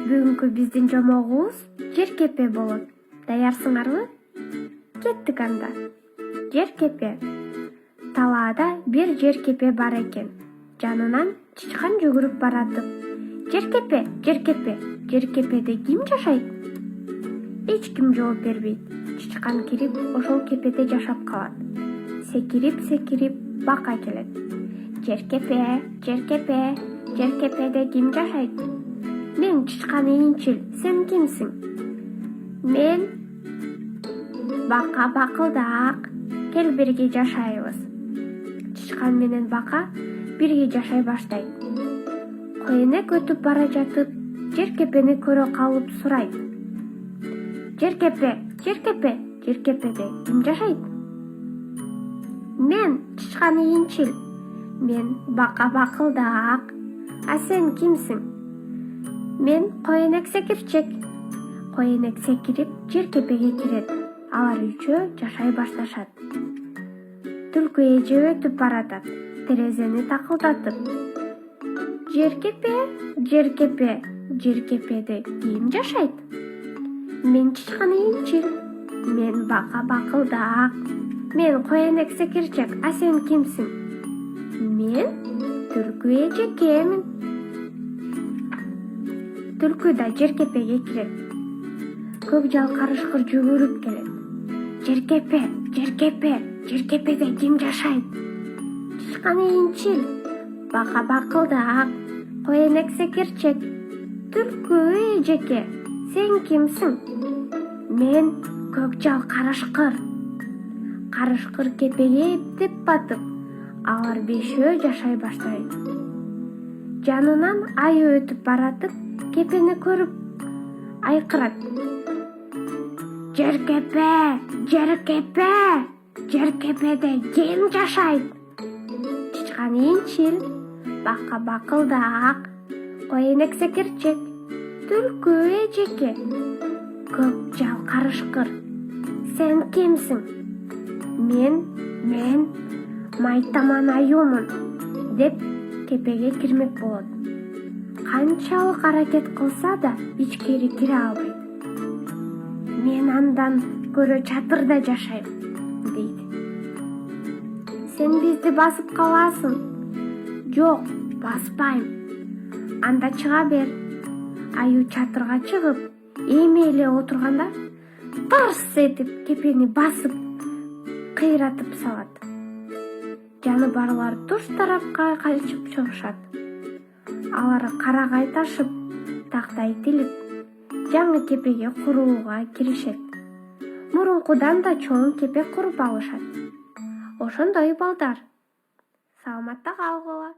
Бүгүнкү биздин жомогубуз жеркепе болот. Даярсыңарбы? Кеттик анда. Жеркепе. Талаада бир жеркепе бар экен. Жанынан чычкан жүгүрүп баратып: "Жеркепе, жеркепе, жеркепеде ким жашайт?" Эч ким жооп бербейт. Чычкан кирип, ошол кепеде жашап калат. Секирип бака келет. "Жеркепе, жеркепе, жеркепеде ким жашайт?" "Мен чычкан ийнчил, сен кимсиң?" "Мен бака бакылдак. Кел бирге жашайбыз." Чычкан менен бака бирге жашай баштайт. Коенек өтүп бара жатып, жеркепени көрө калып сурайт: "Жеркепе, жеркепе, жеркепеде ким жашайт?" "Мен чычкан ийнчил. Мен бака бакылдак. А сен кимсиң?" "Мен коенек секирчек." Коенек секирип жеркепеге кирет. Алар үчөө жашай башташат. Түлкү эже өтүп баратат, терезени такылдатып: "Жеркепе, жеркепе, жеркепеде ким жашайт?" "Мен чычкан ийнчил. Мен бака бакылдак. Мен коенек секирчек. А сен кимсиң?" "Мен түлкү эжекемин." Түлкү да жеркепеге кирет. Көкжал карышкыр жүгүрүп келет: "Жеркепе, жеркепе, жеркепеде ким жашайт?" "Чычкан ийнчил. Бака бакылдак. Коенек секирчек. Түлкү эжеке, сен кимсиң?" "Мен көкжал карышкыр." Карышкыр кепеге эптеп батып, алар бешөө жашай баштайт. Жанынан ай өтүп баратып, кепени көрүп айкырат: "Жеркепе, жеркепе, жеркепеде ким жашайт?" "Чычкан ийнчил. Бака бакылдак. Коенек секирчек. Түлкү эжеке." "Көкжал карышкыр, сен кимсиң?" Мен майтаман аюумун" деп кепеге кирмек болот. Канчалык аракет кылса да ичкери кире албайт. "Мен андан көрө чатырда жашайм" дейт. "Сен бизди басып каласың." "Жок, баспайм." "Анда чыга бер." Аюу чатырга чыгып, эми эле отурганда тарс этип кепени басып, кыйратып салат. Жаныбарлар туш тарапка качып чыгышат. Алар карагай ташып, тактай тилип, жаңы кепеге курууга киришет. Мурункудан да чоң кепе куруп алышат. Ошондой балдар. Саламатта калгыла.